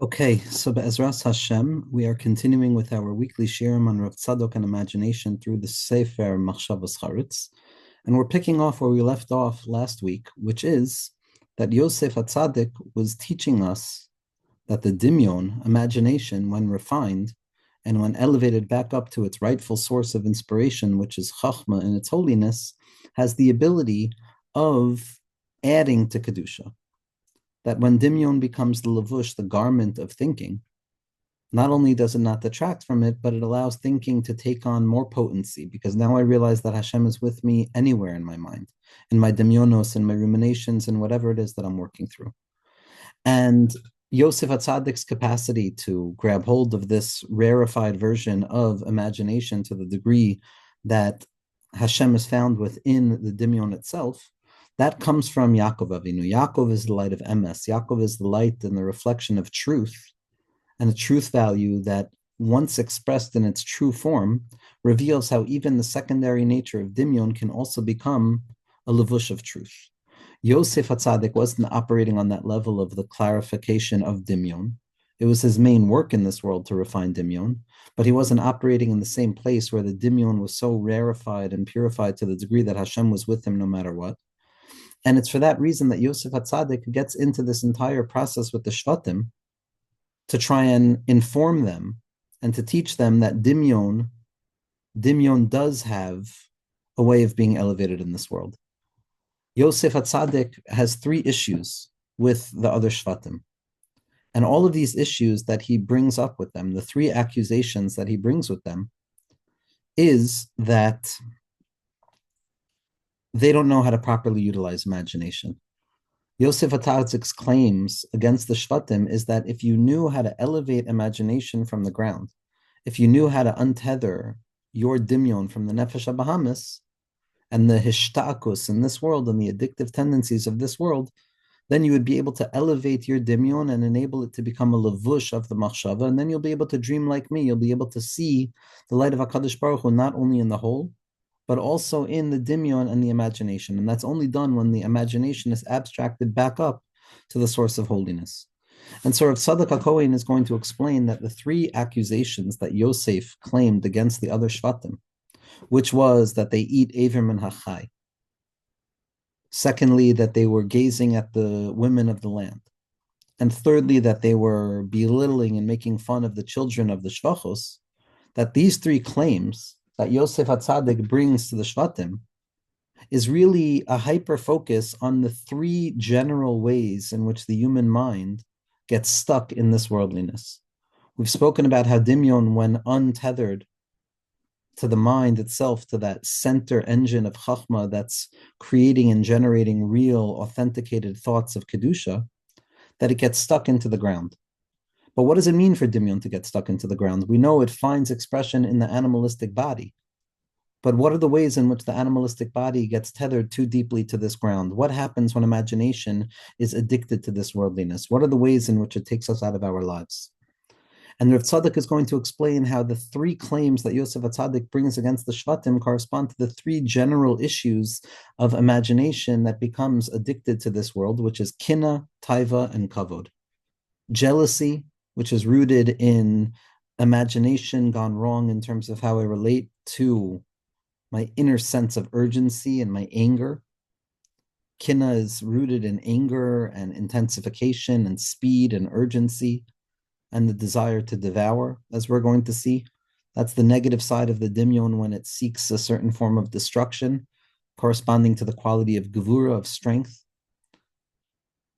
Okay, so Be'ezras Hashem, we are continuing with our weekly shirim on Rav Tzadok and imagination through the Sefer Machshavas Charetz, and we're picking off where we left off last week, which is that Yosef HaTzadik was teaching us that the dimyon, imagination, when refined and when elevated back up to its rightful source of inspiration, which is Chachma in its holiness, has the ability of adding to Kedusha. That when Dimyon becomes the lavush, the garment of thinking, not only does it not detract from it, but it allows thinking to take on more potency, because now I realize that Hashem is with me anywhere in my mind, in my demyonos, in my ruminations, and whatever it is that I'm working through. And Yosef HaTzadik's capacity to grab hold of this rarefied version of imagination to the degree that Hashem is found within the Dimyon itself, that comes from Yaakov Avinu. Yaakov is the light of Emes. Yaakov is the light and the reflection of truth, and a truth value that, once expressed in its true form, reveals how even the secondary nature of Dimyon can also become a levush of truth. Yosef HaTzadik wasn't operating on that level of the clarification of Dimyon. It was his main work in this world to refine Dimyon, but he wasn't operating in the same place where the Dimyon was so rarefied and purified to the degree that Hashem was with him no matter what. And it's for that reason that Yosef HaTzadik gets into this entire process with the Shvatim to try and inform them and to teach them that Dimyon does have a way of being elevated in this world. Yosef HaTzadik has three issues with the other Shvatim. And all of these issues that he brings up with them, the three accusations that he brings with them, is that they don't know how to properly utilize imagination. Yosef HaTzaddik's claims against the Shvatim is that if you knew how to elevate imagination from the ground, if you knew how to untether your dimyon from the nefesh habahamis and the hishtakus in this world and the addictive tendencies of this world, then you would be able to elevate your dimyon and enable it to become a levush of the machshava, and then you'll be able to dream like me. You'll be able to see the light of HaKadosh Baruch Hu not only in the whole, but also in the dimyon and the imagination. And that's only done when the imagination is abstracted back up to the source of holiness. And so Rav Tzadok HaKohen is going to explain that the three accusations that Yosef claimed against the other Shvatim, which was that they eat Eiver min HaChai, secondly, that they were gazing at the women of the land, and thirdly, that they were belittling and making fun of the children of the Shvachos, that these three claims that Yosef HaTzadik brings to the Shvatim is really a hyper focus on the three general ways in which the human mind gets stuck in this worldliness. We've spoken about how Dimyon, when untethered to the mind itself, to that center engine of Chachma that's creating and generating real, authenticated thoughts of Kedusha, that it gets stuck into the ground. But what does it mean for Dimyon to get stuck into the ground? We know it finds expression in the animalistic body. But what are the ways in which the animalistic body gets tethered too deeply to this ground? What happens when imagination is addicted to this worldliness? What are the ways in which it takes us out of our lives? And Rav Tzadok is going to explain how the three claims that Yosef HaTzadik brings against the Shvatim correspond to the three general issues of imagination that becomes addicted to this world, which is kina, taiva, and kavod. Jealousy, which is rooted in imagination gone wrong in terms of how I relate to my inner sense of urgency and my anger. Kina is rooted in anger and intensification and speed and urgency and the desire to devour, as we're going to see. That's the negative side of the dimyon when it seeks a certain form of destruction, corresponding to the quality of gevura, of strength.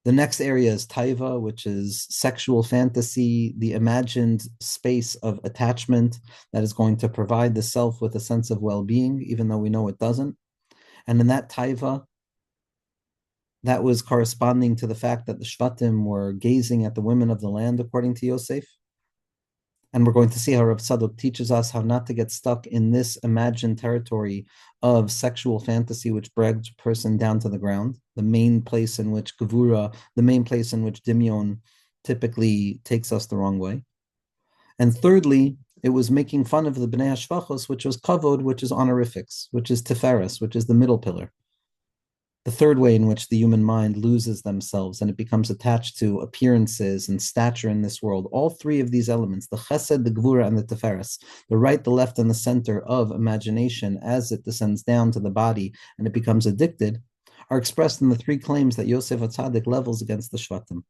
The next area is taiva, which is sexual fantasy, the imagined space of attachment that is going to provide the self with a sense of well-being, even though we know it doesn't. And in that taiva, that was corresponding to the fact that the Shvatim were gazing at the women of the land, according to Yosef. And we're going to see how Rav Tzadok teaches us how not to get stuck in this imagined territory of sexual fantasy, which drags a person down to the ground, the main place in which Gevura, the main place in which Dimyon typically takes us the wrong way. And thirdly, it was making fun of the Bnei HaShvachos, which was kavod, which is honorifics, which is tiferes, which is the middle pillar. The third way in which the human mind loses themselves and it becomes attached to appearances and stature in this world, all three of these elements, the chesed, the gvura, and the tiferes, the right, the left, and the center of imagination as it descends down to the body and it becomes addicted, are expressed in the three claims that Yosef HaTzadik levels against the Shvatim.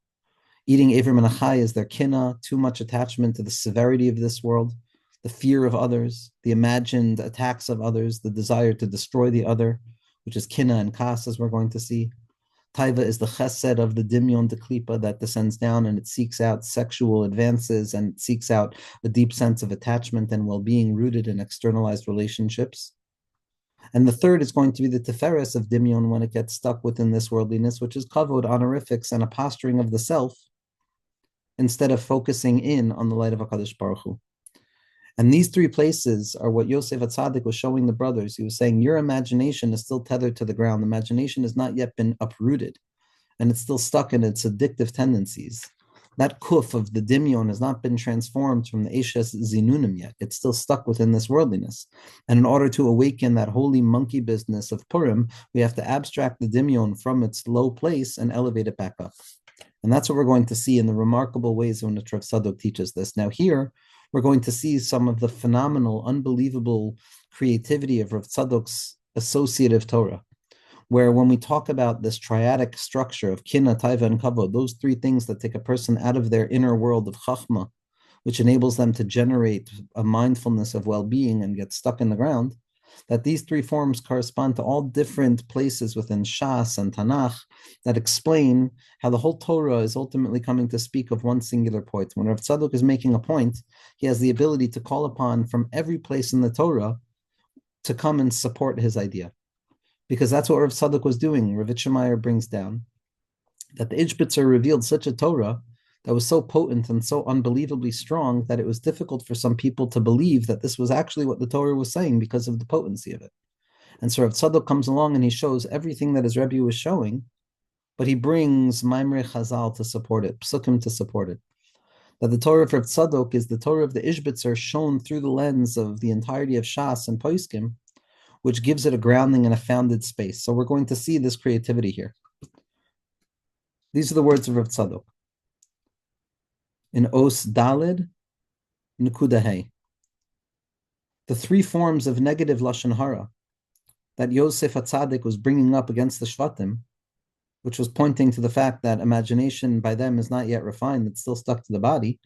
Eating Aver Menachai is their kina, too much attachment to the severity of this world, the fear of others, the imagined attacks of others, the desire to destroy the other, which is kina and kas, as we're going to see. Taiva is the chesed of the dimyon de klipa that descends down and it seeks out sexual advances and it seeks out a deep sense of attachment and well-being rooted in externalized relationships. And the third is going to be the tiferes of dimyon when it gets stuck within this worldliness, which is kavod, honorifics, and a posturing of the self instead of focusing in on the light of HaKadosh Baruch Hu. And these three places are what Yosef HaTzadik was showing the brothers. He was saying, your imagination is still tethered to the ground. Imagination has not yet been uprooted, and it's still stuck in its addictive tendencies. That kuf of the dimyon has not been transformed from the eshes zinunim yet. It's still stuck within this worldliness. And in order to awaken that holy monkey business of Purim, we have to abstract the dimyon from its low place and elevate it back up. And that's what we're going to see in the remarkable ways in which Rav Tzadok teaches this. Now here, we're going to see some of the phenomenal, unbelievable creativity of Rav Tzadok's associative Torah, where when we talk about this triadic structure of kina, taiva, and kavod, those three things that take a person out of their inner world of chachma, which enables them to generate a mindfulness of well-being and get stuck in the ground, that these three forms correspond to all different places within Shas and Tanakh that explain how the whole Torah is ultimately coming to speak of one singular point. When Rav Tzadok is making a point, he has the ability to call upon from every place in the Torah to come and support his idea. Because that's what Rav Tzadok was doing. Rav Itchemeyer brings down that the Ishbitzer revealed such a Torah that was so potent and so unbelievably strong that it was difficult for some people to believe that this was actually what the Torah was saying because of the potency of it. And so Rav Tzadok comes along and he shows everything that his Rebbe was showing, but he brings Maimrei Chazal to support it, Psukim to support it. That the Torah of Rav Tzadok is the Torah of the Ishbitzer shown through the lens of the entirety of Shas and Poskim, which gives it a grounding and a founded space. So we're going to see this creativity here. These are the words of Rav Tzadok. In Os Dalid, Nekuda Hey. The three forms of negative Lashon Hara that Yosef HaTzadik was bringing up against the Shvatim, which was pointing to the fact that imagination by them is not yet refined, it's still stuck to the body,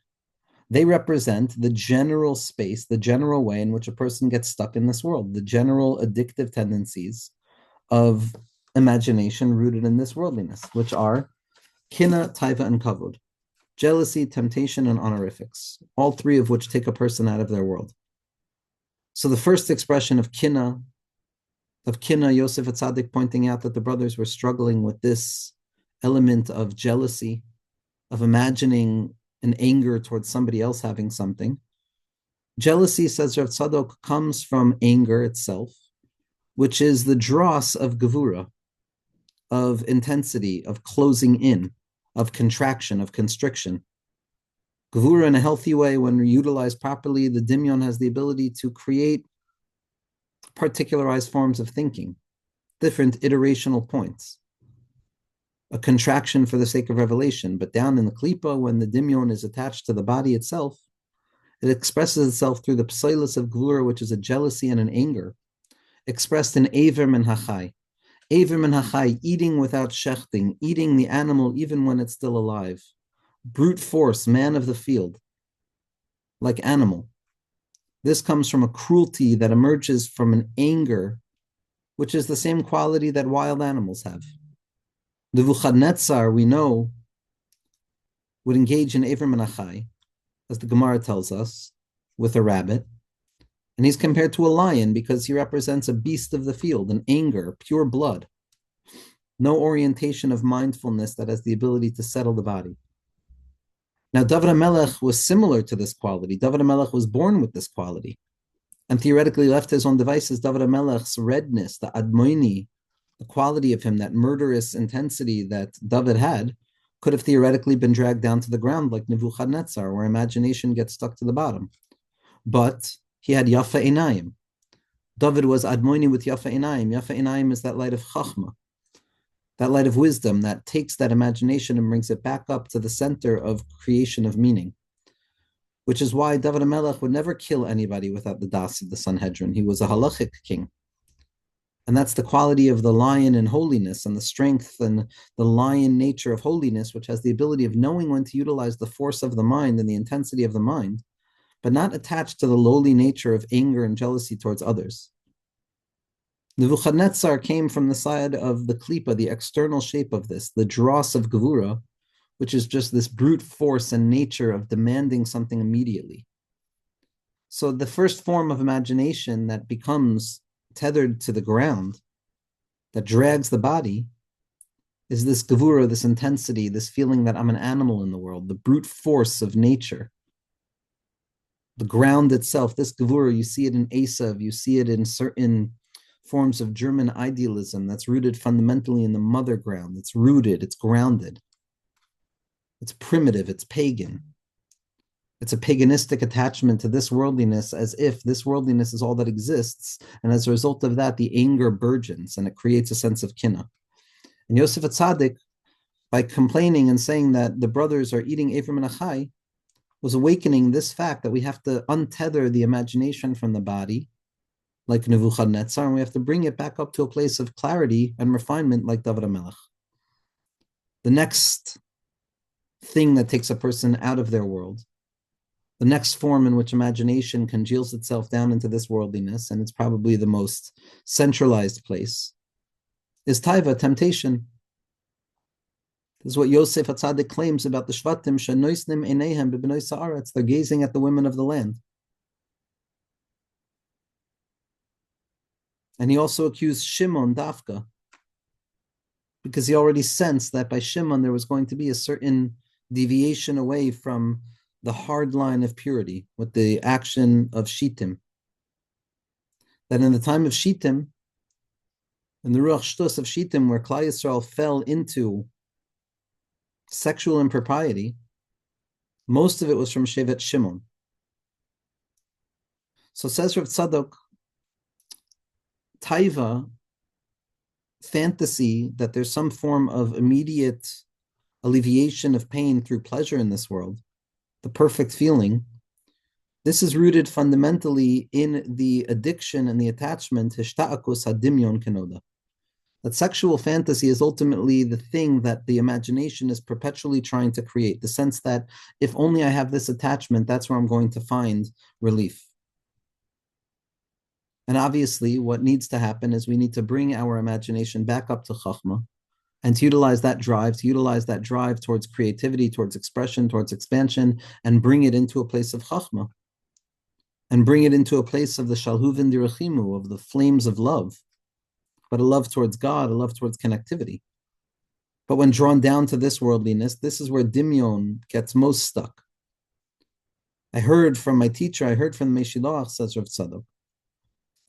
they represent the general space, the general way in which a person gets stuck in this world, the general addictive tendencies of imagination rooted in this worldliness, which are kina, taiva, and kavod. Jealousy, temptation, and honorifics, all three of which take a person out of their world. So the first expression of kina, Yosef HaTzadik pointing out that the brothers were struggling with this element of jealousy, of imagining an anger towards somebody else having something. Jealousy, says Rav Tzadok, comes from anger itself, which is the dross of gevura, of intensity, of closing in, of contraction, of constriction. Gevura in a healthy way, when utilized properly, the dimyon has the ability to create particularized forms of thinking, different iterational points. A contraction for the sake of revelation, but down in the klipa, when the dimyon is attached to the body itself, it expresses itself through the psoilus of gevura, which is a jealousy and an anger, expressed in Aver Menachai. Aver Menachai, eating without shechting, eating the animal even when it's still alive. Brute force, man of the field, like animal. This comes from a cruelty that emerges from an anger, which is the same quality that wild animals have. Nebuchadnezzar, we know, would engage in Aver Menachai, as the Gemara tells us, with a rabbit. And he's compared to a lion because he represents a beast of the field, an anger, pure blood. No orientation of mindfulness that has the ability to settle the body. Now, David HaMelech was similar to this quality. David HaMelech was born with this quality and theoretically left his own devices. David HaMelech's redness, the admoini, the quality of him, that murderous intensity that David had, could have theoretically been dragged down to the ground like Nebuchadnezzar, where imagination gets stuck to the bottom. But he had Yafa Einayim. David was Admoini with Yafa Einayim. Yafa Einayim is that light of Chachma. that light of wisdom that takes that imagination and brings it back up to the center of creation of meaning. Which is why David HaMelech would never kill anybody without the das of the Sanhedrin. He was a halachic king. And that's the quality of the lion in holiness and the strength and the lion nature of holiness, which has the ability of knowing when to utilize the force of the mind and the intensity of the mind, but not attached to the lowly nature of anger and jealousy towards others. Nebuchadnezzar came from the side of the klipa, the external shape of this, the dross of Gevura, which is just this brute force and nature of demanding something immediately. So the first form of imagination that becomes tethered to the ground, that drags the body, is this gevura, this intensity, this feeling that I'm an animal in the world, the brute force of nature. The ground itself, this gevura, you see it in Esav, you see it in certain forms of German idealism that's rooted fundamentally in the mother ground. It's rooted, it's grounded. It's primitive, it's pagan. It's a paganistic attachment to this worldliness as if this worldliness is all that exists. And as a result of that, the anger burgeons and it creates a sense of kinna. And Yosef Tzadok, by complaining and saying that the brothers are eating Ephraim and Achai, was awakening this fact that we have to untether the imagination from the body, like Nebuchadnezzar, and we have to bring it back up to a place of clarity and refinement like David HaMelech. The next thing that takes a person out of their world, the next form in which imagination congeals itself down into this worldliness, and it's probably the most centralized place, is taiva, temptation. This is what Yosef Tzadok claims about the Shvatim, shenoisnim eineihem b'bnei sa'aretz. They're gazing at the women of the land. And he also accused Shimon Dafka, because he already sensed that by Shimon there was going to be a certain deviation away from the hard line of purity with the action of Shittim. That in the time of Shittim, in the Ruach Shtus of Shittim, where Klal Yisrael fell into sexual impropriety, most of it was from Shevet Shimon. So says Rav Tzadok, taiva, fantasy, that there's some form of immediate alleviation of pain through pleasure in this world, the perfect feeling, this is rooted fundamentally in the addiction and the attachment, hishta'akus hadimyon kenoda. That sexual fantasy is ultimately the thing that the imagination is perpetually trying to create, the sense that if only I have this attachment, that's where I'm going to find relief. And obviously, what needs to happen is we need to bring our imagination back up to Chachma and to utilize that drive towards creativity, towards expression, towards expansion, and bring it into a place of Chachma, and bring it into a place of the Shalhuvin Dirachimu, of the flames of love, but a love towards God, a love towards connectivity. But when drawn down to this worldliness, this is where Dimyon gets most stuck. I heard from my teacher, I heard from the Meshilach, says Rav Tzadok,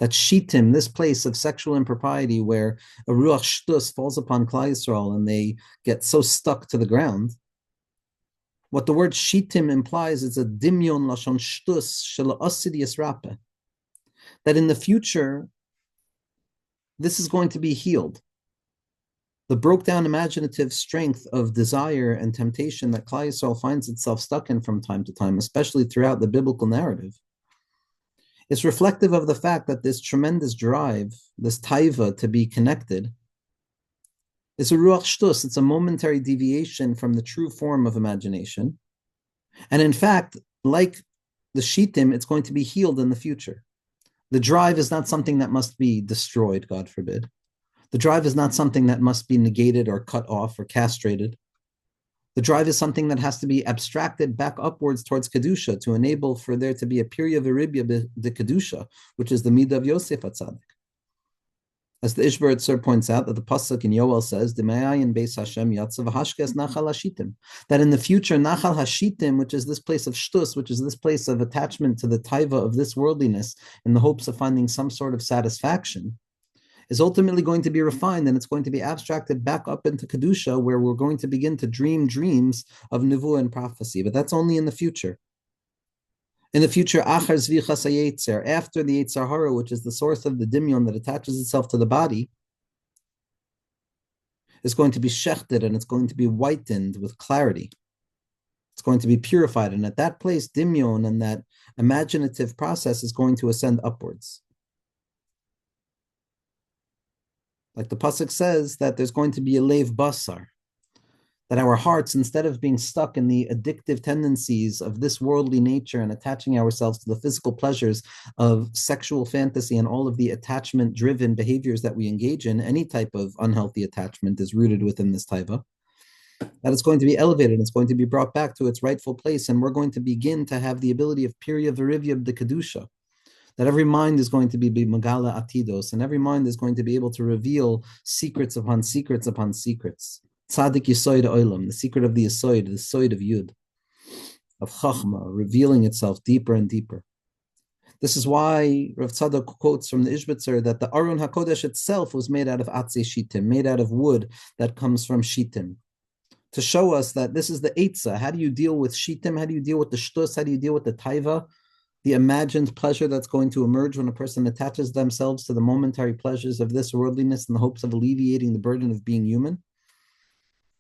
that Shittim, this place of sexual impropriety where a Ruach Shtus falls upon Klal Yisrael and they get so stuck to the ground, what the word Shittim implies is a Dimyon Lashon Shtus Shel Asid Yisrape, that in the future, this is going to be healed. The broke down imaginative strength of desire and temptation that Klal Yisrael finds itself stuck in from time to time, especially throughout the biblical narrative, it's reflective of the fact that this tremendous drive, this taiva to be connected, is a ruach shtus. It's a momentary deviation from the true form of imagination. And in fact, like the shittim, it's going to be healed in the future. The drive is not something that must be destroyed, God forbid. The drive is not something that must be negated or cut off or castrated. The drive is something that has to be abstracted back upwards towards Kedusha to enable for there to be a period of Eribya de Kedusha, which is the midah of Yosef Tzadok. As the Ishbar Tzur points out, that the Pasuk in Yoel says, D'me'ayin beis Hashem yatzav hashkes nachal hashitim, that in the future, nachal hashitim, which is this place of shtus, which is this place of attachment to the taiva of this worldliness, in the hopes of finding some sort of satisfaction, is ultimately going to be refined, and it's going to be abstracted back up into Kedusha, where we're going to begin to dream dreams of Nevuah and prophecy. But that's only in the future. In the future, Achar Zvichas HaYetzer, after the Yetzer Hara, which is the source of the Dimyon that attaches itself to the body, is going to be shechted and it's going to be whitened with clarity. It's going to be purified. And at that place, dimyon and that imaginative process is going to ascend upwards. Like the pasuk says, that there's going to be a leiv basar, that our hearts, instead of being stuck in the addictive tendencies of this worldly nature and attaching ourselves to the physical pleasures of sexual fantasy and all of the attachment-driven behaviors that we engage in, any type of unhealthy attachment is rooted within this taiva, that it's going to be elevated, it's going to be brought back to its rightful place, and we're going to begin to have the ability of pirya v'rivya de kedusha, that every mind is going to be magala atidos, and every mind is going to be able to reveal secrets upon secrets upon secrets. Tzaddik yisoid olam, the secret of the soid of Yud, of Chachma, revealing itself deeper and deeper. This is why Rav Tzadok quotes from the Ishbitzer that the Aron HaKodesh itself was made out of atzei shitim, made out of wood that comes from shitim, to show us that this is the Eitzah. How do you deal with shitim? How do you deal with the shtus? How do you deal with the taiva? The imagined pleasure that's going to emerge when a person attaches themselves to the momentary pleasures of this worldliness in the hopes of alleviating the burden of being human.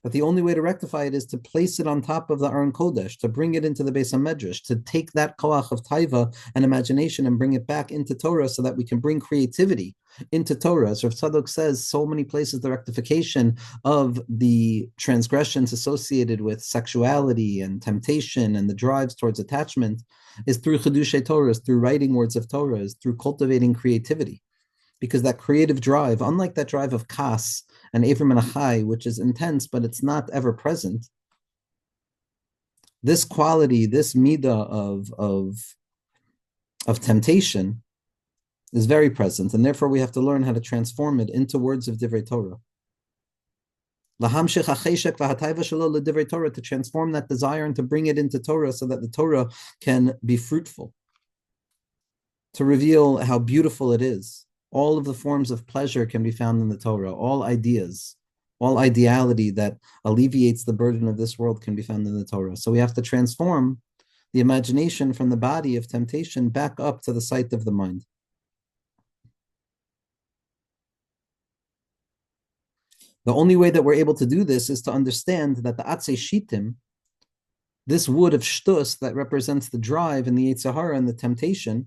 But the only way to rectify it is to place it on top of the Aron Kodesh, to bring it into the Beis HaMedrash, to take that koach of taiva and imagination and bring it back into Torah so that we can bring creativity into Torah. As Rav Tzadok says, so many places the rectification of the transgressions associated with sexuality and temptation and the drives towards attachment is through Chedushay Torah, through writing words of Torah, is through cultivating creativity. Because that creative drive, unlike that drive of Kas and Avram and Achai, which is intense, but it's not ever present, this quality, this midah of temptation is very present, and therefore we have to learn how to transform it into words of Divrei Torah. To transform that desire and to bring it into Torah so that the Torah can be fruitful, to reveal how beautiful it is. All of the forms of pleasure can be found in the Torah. All ideas, all ideality that alleviates the burden of this world can be found in the Torah. So we have to transform the imagination from the body of temptation back up to the sight of the mind. The only way that we're able to do this is to understand that the atzei shitim, this wood of shtus that represents the drive and the Yetzer Hara and the temptation,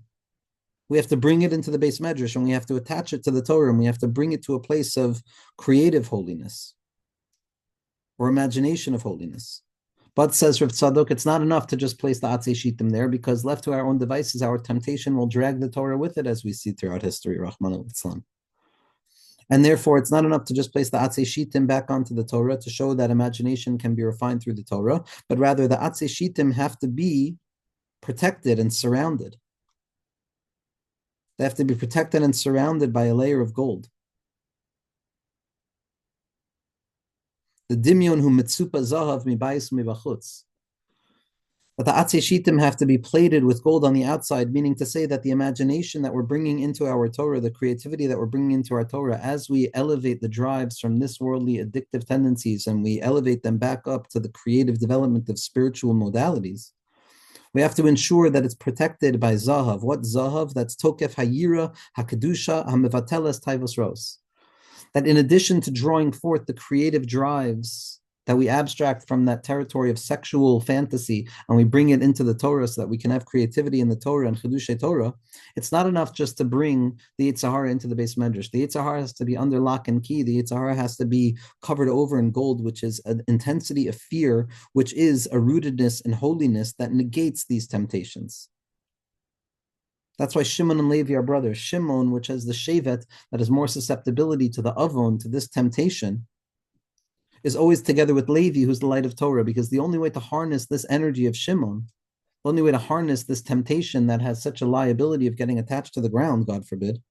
we have to bring it into the Beis Medrash and we have to attach it to the Torah and we have to bring it to a place of creative holiness or imagination of holiness. But says Rav Tzadok, it's not enough to just place the atzei shitim there, because left to our own devices, our temptation will drag the Torah with it, as we see throughout history, Rahman al-Islam. And therefore, it's not enough to just place the atzei shitim back onto the Torah to show that imagination can be refined through the Torah, but rather the atzei shitim have to be protected and surrounded. They have to be protected and surrounded by a layer of gold. The dimyon hu mitzupa zahav mibayis mibachutz. But the atzei shitim have to be plated with gold on the outside, meaning to say that the imagination that we're bringing into our Torah, the creativity that we're bringing into our Torah, as we elevate the drives from this worldly addictive tendencies and we elevate them back up to the creative development of spiritual modalities, we have to ensure that it's protected by zahav. What zahav? That's tokef hayira hakedusha hamevateles taivos ros. That in addition to drawing forth the creative drives that we abstract from that territory of sexual fantasy and we bring it into the Torah so that we can have creativity in the Torah and Chedushay Torah, it's not enough just to bring the Yetzer Hara into the Beis Medrash. The Yetzer Hara has to be under lock and key. The Yetzer Hara has to be covered over in gold, which is an intensity of fear, which is a rootedness in holiness that negates these temptations. That's why Shimon and Levi are brothers. Shimon, which has the shevet that has more susceptibility to the avon, to this temptation, is always together with Levi, who's the light of Torah, because the only way to harness this energy of Shimon, the only way to harness this temptation that has such a liability of getting attached to the ground, God forbid,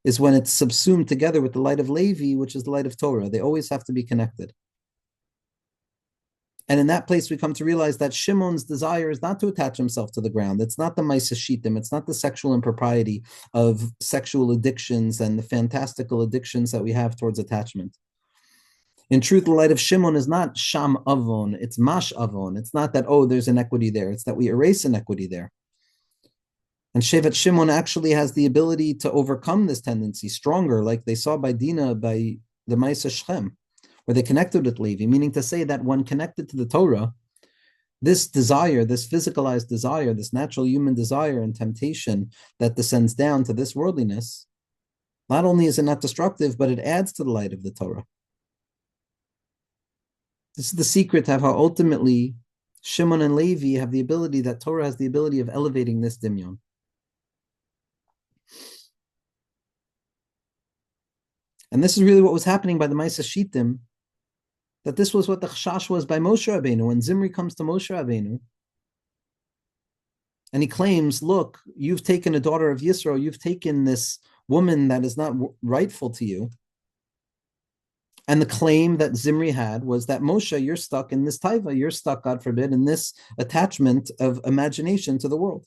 is when it's subsumed together with the light of Levi, which is the light of Torah. They always have to be connected. And in that place, we come to realize that Shimon's desire is not to attach himself to the ground. It's not the Maisa Shitim. It's not the sexual impropriety of sexual addictions and the fantastical addictions that we have towards attachment. In truth, the light of Shimon is not Sham Avon, it's Mash Avon. It's not that, oh, there's inequity there. It's that we erase inequity there. And Shevet Shimon actually has the ability to overcome this tendency stronger, like they saw by Dinah, by the Maisa Shechem, or they connected with Levi, meaning to say that when connected to the Torah, this desire, this physicalized desire, this natural human desire and temptation that descends down to this worldliness, not only is it not destructive, but it adds to the light of the Torah. This is the secret of how ultimately Shimon and Levi have the ability, that Torah has the ability of elevating this dimyon. And this is really what was happening by the Maisa Shittim, that this was what the chashash was by Moshe Rabbeinu. When Zimri comes to Moshe Rabbeinu, and he claims, look, you've taken a daughter of Yisro, you've taken this woman that is not rightful to you. And the claim that Zimri had was that Moshe, you're stuck in this taiva, you're stuck, God forbid, in this attachment of imagination to the world.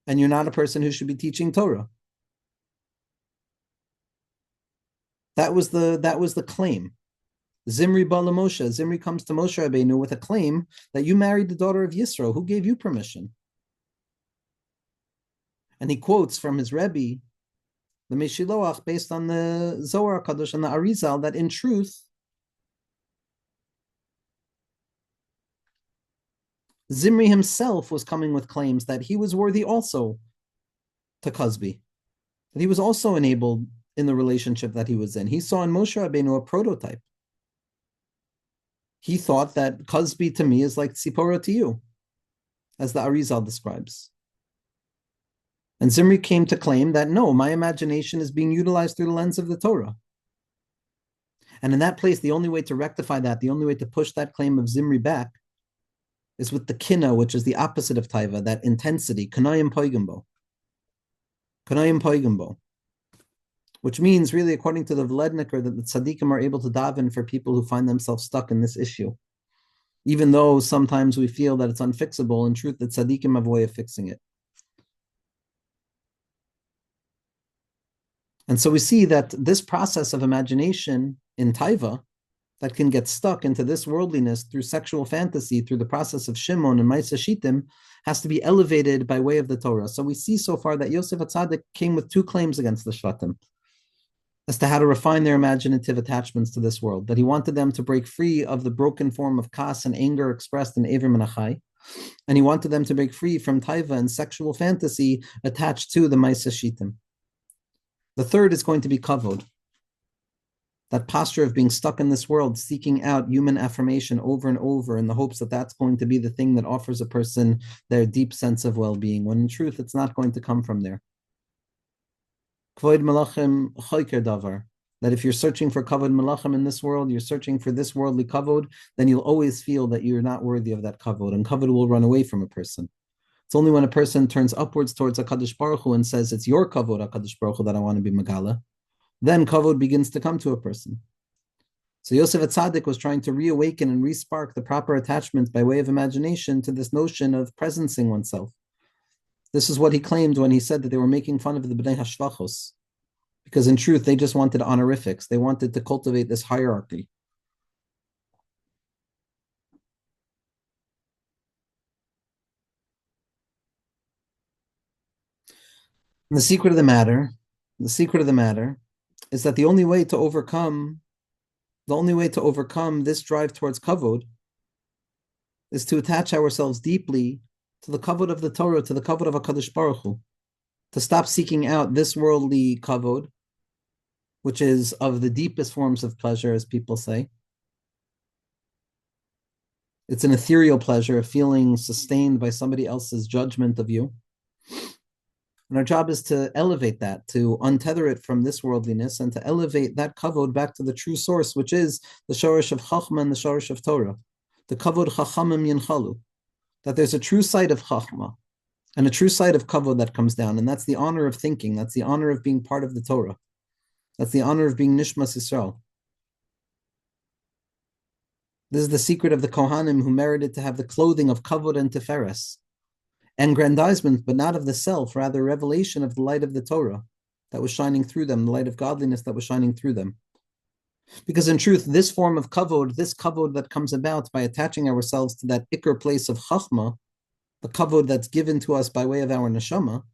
And you're not a person who should be teaching Torah. That was the claim. Zimri bala Moshe. Zimri comes to Moshe Rabbeinu with a claim that you married the daughter of Yisro. Who gave you permission? And he quotes from his Rebbe, the Meshiloach, based on the Zohar Kadosh and the Arizal, that in truth, Zimri himself was coming with claims that he was worthy also to Cosby, that he was also enabled in the relationship that he was in. He saw in Moshe Rabbeinu a prototype. He thought that Cosby to me is like Tzipora to you, as the Arizal describes. And Zimri came to claim that no, my imagination is being utilized through the lens of the Torah. And in that place, the only way to rectify that, the only way to push that claim of Zimri back, is with the kina, which is the opposite of taiva, that intensity, kanayim poigambo. Kanayim poigambo. Which means, really, according to the Vledniker, that the tzaddikim are able to daven for people who find themselves stuck in this issue. Even though sometimes we feel that it's unfixable, in truth, the tzaddikim have a way of fixing it. And so we see that this process of imagination in taiva, that can get stuck into this worldliness through sexual fantasy, through the process of Shimon and Maisa Shittim, has to be elevated by way of the Torah. So we see so far that Yosef HaTzadik came with two claims against the Shvatim as to how to refine their imaginative attachments to this world, that he wanted them to break free of the broken form of kas and anger expressed in Evrim and Achai, and he wanted them to break free from taiva and sexual fantasy attached to the Maisa Shittim. The third is going to be kavod, that posture of being stuck in this world, seeking out human affirmation over and over in the hopes that that's going to be the thing that offers a person their deep sense of well-being, when in truth it's not going to come from there. Kvod malachim choiker davar, that if you're searching for kavod malachim in this world, you're searching for this worldly kavod, then you'll always feel that you're not worthy of that kavod, and kavod will run away from a person. It's only when a person turns upwards towards HaKadosh Baruch Hu and says, it's your kavod, HaKadosh Baruch Hu, that I want to be megala, then kavod begins to come to a person. So Yosef HaTzadik was trying to reawaken and respark the proper attachment by way of imagination to this notion of presencing oneself. This is what he claimed when he said that they were making fun of the Bnei HaShvachos, because in truth, they just wanted honorifics. They wanted to cultivate this hierarchy. And the secret of the matter is that the only way to overcome this drive towards kavod is to attach ourselves deeply to the kavod of the Torah, to the kavod of HaKadosh Baruch Hu, to stop seeking out this worldly kavod, which is of the deepest forms of pleasure, as people say. It's an ethereal pleasure of feeling sustained by somebody else's judgment of you. And our job is to elevate that, to untether it from this worldliness, and to elevate that kavod back to the true source, which is the shorish of chachma and the shorish of Torah. The kavod chachamim yinchalu, that there's a true side of chachma and a true side of kavod that comes down, and that's the honor of thinking, that's the honor of being part of the Torah, that's the honor of being nishmas Yisrael. This is the secret of the Kohanim who merited to have the clothing of kavod and tiferes, aggrandizement, but not of the self, rather revelation of the light of the Torah that was shining through them, the light of godliness that was shining through them. Because in truth, this form of kavod, this kavod that comes about by attaching ourselves to that ikar place of chachma, the kavod that's given to us by way of our neshama,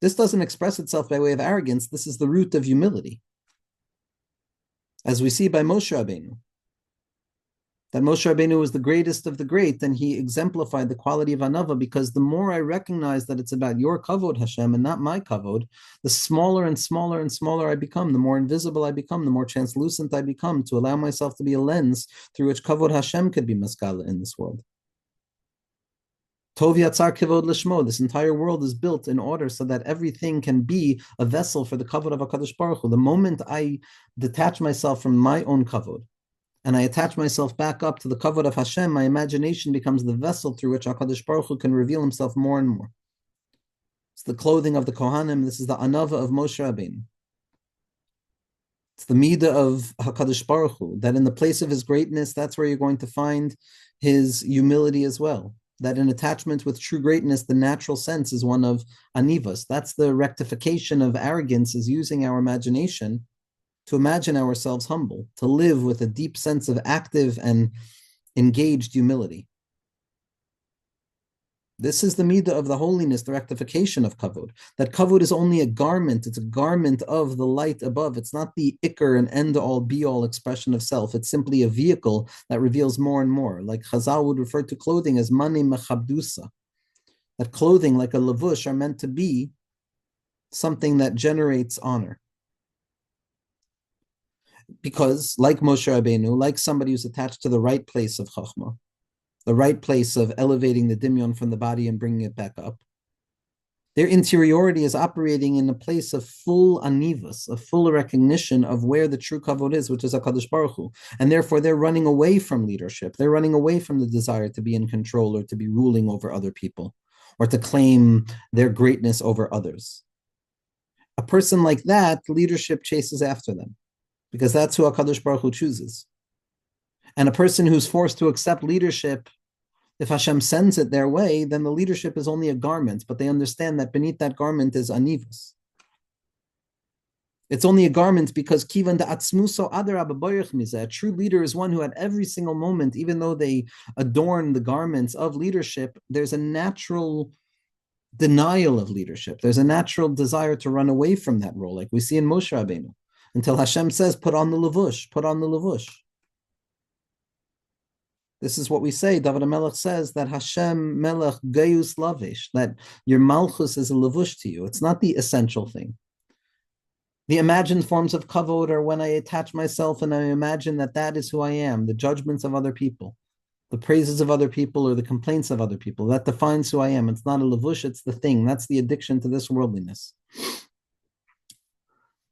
this doesn't express itself by way of arrogance. This is the root of humility. as we see by Moshe Rabbeinu, that Moshe Rabbeinu was the greatest of the great, and he exemplified the quality of anava, because the more I recognize that it's about your kavod, Hashem, and not my kavod, the smaller and smaller and smaller I become, the more invisible I become, the more translucent I become, to allow myself to be a lens through which kavod Hashem could be maskala in this world. Tov yatzar kavod lishmo. This entire world is built in order so that everything can be a vessel for the kavod of HaKadosh Baruch Hu. The moment I detach myself from my own kavod, and I attach myself back up to the kavod of Hashem, my imagination becomes the vessel through which HaKadosh Baruch Hu can reveal himself more and more. It's the clothing of the Kohanim. This is the anava of Moshe Rabbeinu. It's the midah of HaKadosh Baruch Hu, that in the place of his greatness, that's where you're going to find his humility as well. That in attachment with true greatness, the natural sense is one of anivas. That's the rectification of arrogance, is using our imagination to imagine ourselves humble, to live with a deep sense of active and engaged humility. This is the midah of the holiness, the rectification of kavod. That kavod is only a garment. It's a garment of the light above. It's not the ikar and end-all, be-all expression of self. It's simply a vehicle that reveals more and more. Like Chazal would refer to clothing as mani mechabdusa. That clothing, like a lavush, are meant to be something that generates honor. Because, like Moshe Rabbeinu, like somebody who's attached to the right place of Chachma, the right place of elevating the dimyon from the body and bringing it back up, their interiority is operating in a place of full anivas, of full recognition of where the true kavod is, which is HaKadosh Baruch Hu. And therefore, they're running away from leadership. They're running away from the desire to be in control or to be ruling over other people or to claim their greatness over others. A person like that, leadership chases after them, because that's who HaKadosh Baruch Hu chooses. And a person who's forced to accept leadership, if Hashem sends it their way, then the leadership is only a garment, but they understand that beneath that garment is anivus. It's only a garment because kivan da'atzmuso adar ababoyach mizeh. A true leader is one who at every single moment, even though they adorn the garments of leadership, there's a natural denial of leadership. There's a natural desire to run away from that role, like we see in Moshe Rabbeinu, until Hashem says, put on the levush, put on the levush. This is what we say. David HaMelech says that Hashem Melech Gayus Lavish, that your Malchus is a levush to you. It's not the essential thing. The imagined forms of kavod are when I attach myself and I imagine that that is who I am, the judgments of other people, the praises of other people or the complaints of other people. That defines who I am. It's not a levush, it's the thing. That's the addiction to this worldliness.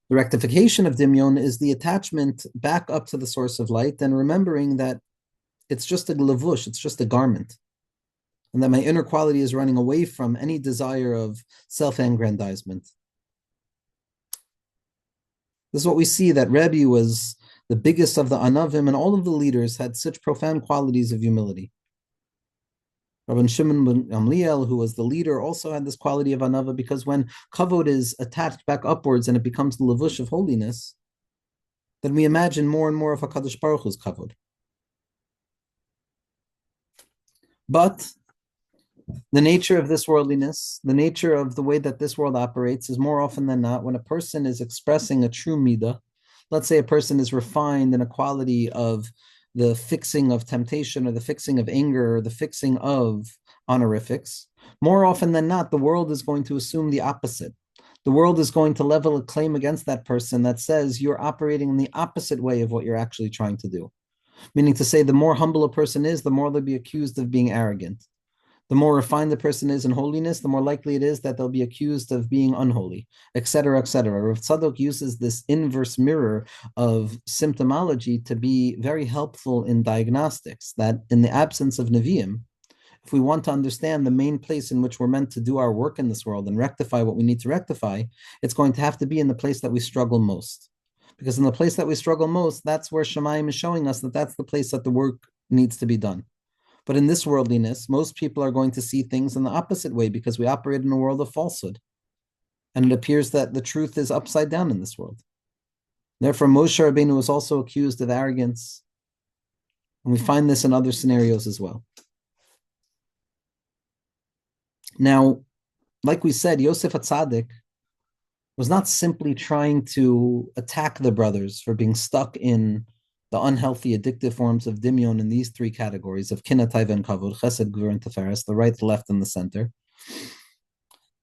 The rectification of dimyon is the attachment back up to the source of light and remembering that it's just a levush, it's just a garment. And that my inner quality is running away from any desire of self-aggrandizement. This is what we see, that Rebbe was the biggest of the Anavim, and all of the leaders had such profound qualities of humility. Rabbi Shimon ben Gamliel, who was the leader, also had this quality of Anava, because when kavod is attached back upwards and it becomes the levush of holiness, then we imagine more and more of HaKadosh Baruch Hu's kavod. But the nature of this worldliness, the nature of the way that this world operates is more often than not, when a person is expressing a true midah, let's say a person is refined in a quality of the fixing of temptation or the fixing of anger or the fixing of honorifics, more often than not, the world is going to assume the opposite. The world is going to level a claim against that person that says you're operating in the opposite way of what you're actually trying to do. Meaning to say, the more humble a person is, the more they'll be accused of being arrogant. The more refined the person is in holiness, the more likely it is that they'll be accused of being unholy, etc., etc. Rav Tzadok uses this inverse mirror of symptomology to be very helpful in diagnostics, that in the absence of Nevi'im, if we want to understand the main place in which we're meant to do our work in this world and rectify what we need to rectify, it's going to have to be in the place that we struggle most. Because in the place that we struggle most, that's where Shemayim is showing us that that's the place that the work needs to be done. But in this worldliness, most people are going to see things in the opposite way because we operate in a world of falsehood. And it appears that the truth is upside down in this world. Therefore, Moshe Rabbeinu was also accused of arrogance. And we find this in other scenarios as well. Now, like we said, Yoseph Tzadok was not simply trying to attack the brothers for being stuck in the unhealthy, addictive forms of dimion in these three categories of kina, taiva, and kavod, chesed, gvur, and teferes, the right, the left, and the center,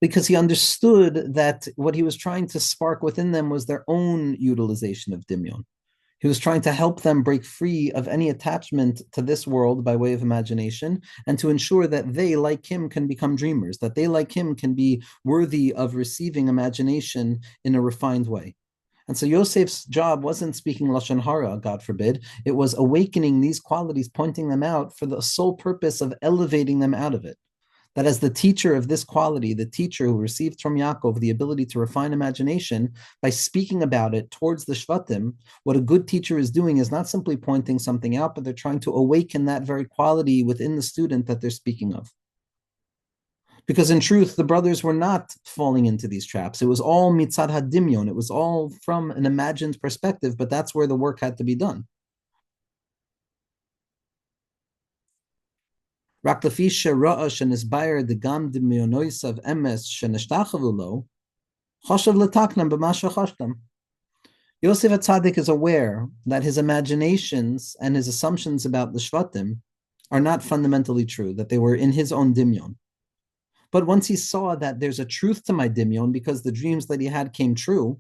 because he understood that what he was trying to spark within them was their own utilization of dimion. He was trying to help them break free of any attachment to this world by way of imagination, and to ensure that they, like him, can become dreamers, that they, like him, can be worthy of receiving imagination in a refined way. And so Yosef's job wasn't speaking Lashon Hara, God forbid. It was awakening these qualities, pointing them out for the sole purpose of elevating them out of it. That as the teacher of this quality, the teacher who received from Yaakov the ability to refine imagination, by speaking about it towards the Shvatim, what a good teacher is doing is not simply pointing something out, but they're trying to awaken that very quality within the student that they're speaking of. Because in truth, the brothers were not falling into these traps. It was all mitzad hadimyon. It was all from an imagined perspective, but that's where the work had to be done. רק לפי שראה שנסבר דגם דמיונויסב אמס שנשתחוו לו, חושב לתקנם במה שחשתם. Yosef Atzadik is aware that his imaginations and his assumptions about the Shvatim are not fundamentally true, that they were in his own dimyon. But once he saw that there's a truth to my dimyon because the dreams that he had came true,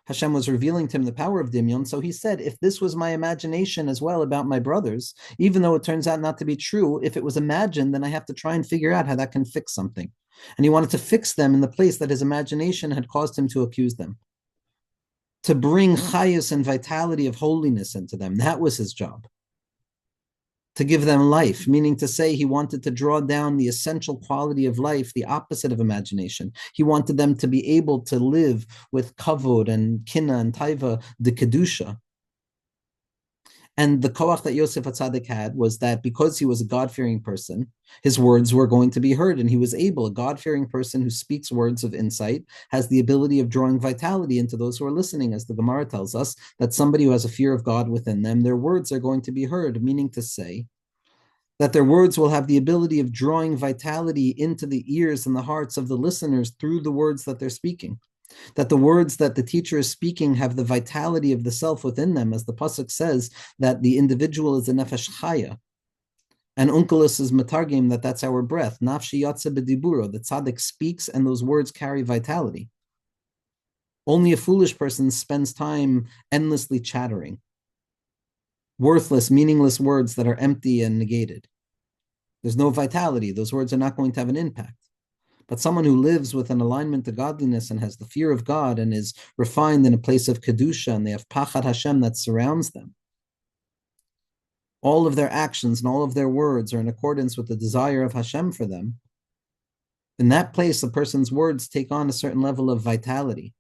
Hashem was revealing to him the power of Dimyon. So he said, if this was my imagination as well about my brothers, even though it turns out not to be true, if it was imagined, then I have to try and figure out how that can fix something. And he wanted to fix them in the place that his imagination had caused him to accuse them. To bring chayus and vitality of holiness into them. That was his job. To give them life, meaning to say he wanted to draw down the essential quality of life, the opposite of imagination. He wanted them to be able to live with kavod and kina and taiva, the kedusha. And the koach that Yosef Atzadik had was that because he was a God-fearing person, his words were going to be heard, and he was able, a God-fearing person who speaks words of insight, has the ability of drawing vitality into those who are listening, as the Gemara tells us, that somebody who has a fear of God within them, their words are going to be heard, meaning to say that their words will have the ability of drawing vitality into the ears and the hearts of the listeners through the words that they're speaking. That the words that the teacher is speaking have the vitality of the self within them, as the pasuk says that the individual is a nefesh chaya. And Unkelos is matargim that that's our breath. Nafshi yatsa b'diburo, the tzaddik speaks and those words carry vitality. Only a foolish person spends time endlessly chattering. Worthless, meaningless words that are empty and negated. There's no vitality. Those words are not going to have an impact. But someone who lives with an alignment to godliness and has the fear of God and is refined in a place of kedusha, and they have pachad Hashem that surrounds them, all of their actions and all of their words are in accordance with the desire of Hashem for them. In that place, a person's words take on a certain level of vitality,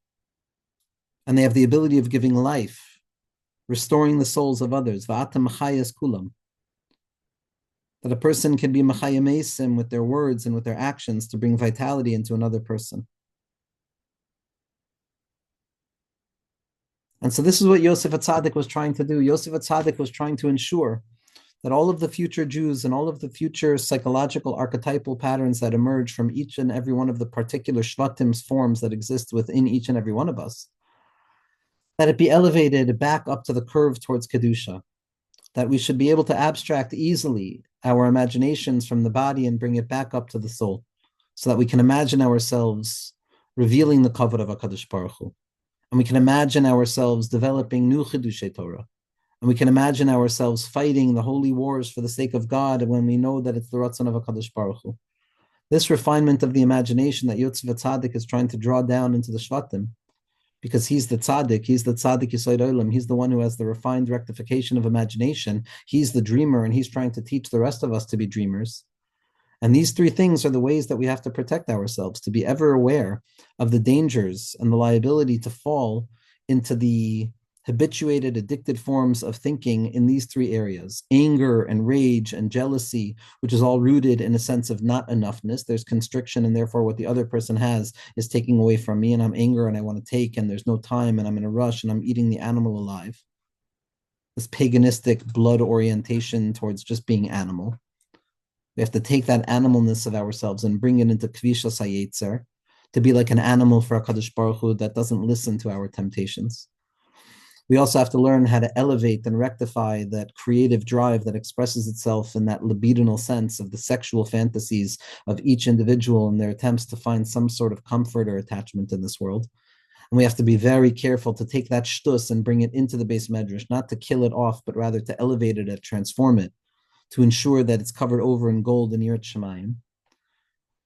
and they have the ability of giving life, restoring the souls of others. Va'atam machayas kulam. That a person can be machayamesim with their words and with their actions to bring vitality into another person. And so this is what Yosef Atzadik was trying to do. Yosef Atzadik was trying to ensure that all of the future Jews and all of the future psychological archetypal patterns that emerge from each and every one of the particular Shvatim's forms that exist within each and every one of us, that it be elevated back up to the curve towards Kedusha, that we should be able to abstract easily our imaginations from the body and bring it back up to the soul, so that we can imagine ourselves revealing the kavod of HaKadosh Baruch Hu. And we can imagine ourselves developing new Chiddushei Torah. And we can imagine ourselves fighting the holy wars for the sake of God when we know that it's the Ratzon of HaKadosh Baruch Hu. This refinement of the imagination that Yosef Atzadik is trying to draw down into the Shvatim, because he's the tzaddik Yesod Olam, he's the one who has the refined rectification of imagination, he's the dreamer, and he's trying to teach the rest of us to be dreamers. And these three things are the ways that we have to protect ourselves, to be ever aware of the dangers and the liability to fall into the habituated, addicted forms of thinking in these three areas: anger and rage and jealousy, which is all rooted in a sense of not enoughness. There's constriction, and therefore what the other person has is taking away from me, and I'm angry and I want to take, and there's no time, and I'm in a rush, and I'm eating the animal alive. This paganistic blood orientation towards just being animal. We have to take that animalness of ourselves and bring it into Kvisha Sayetzer, to be like an animal for HaKadosh Baruch Hu that doesn't listen to our temptations. We also have to learn how to elevate and rectify that creative drive that expresses itself in that libidinal sense of the sexual fantasies of each individual in their attempts to find some sort of comfort or attachment in this world. And we have to be very careful to take that shtus and bring it into the base medrash, not to kill it off, but rather to elevate it and transform it, to ensure that it's covered over in gold in Yirat Shamayim.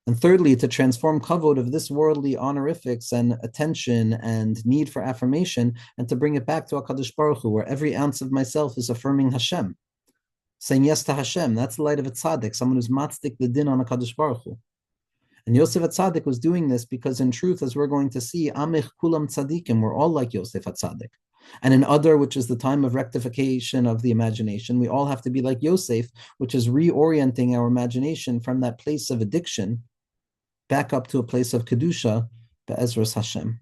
And thirdly, to transform kavod of this worldly honorifics and attention and need for affirmation, and to bring it back to HaKadosh Baruch Hu, where every ounce of myself is affirming Hashem, saying yes to Hashem. That's the light of a tzaddik, someone who's matzdik the din on HaKadosh Baruch Hu. And Yosef HaTzadik was doing this because in truth, as we're going to see, Amich Kulam Tzadikim, we're all like Yosef HaTzadik. And in Adar, which is the time of rectification of the imagination, we all have to be like Yosef, which is reorienting our imagination from that place of addiction back up to a place of Kedusha, Be'ezras Hashem.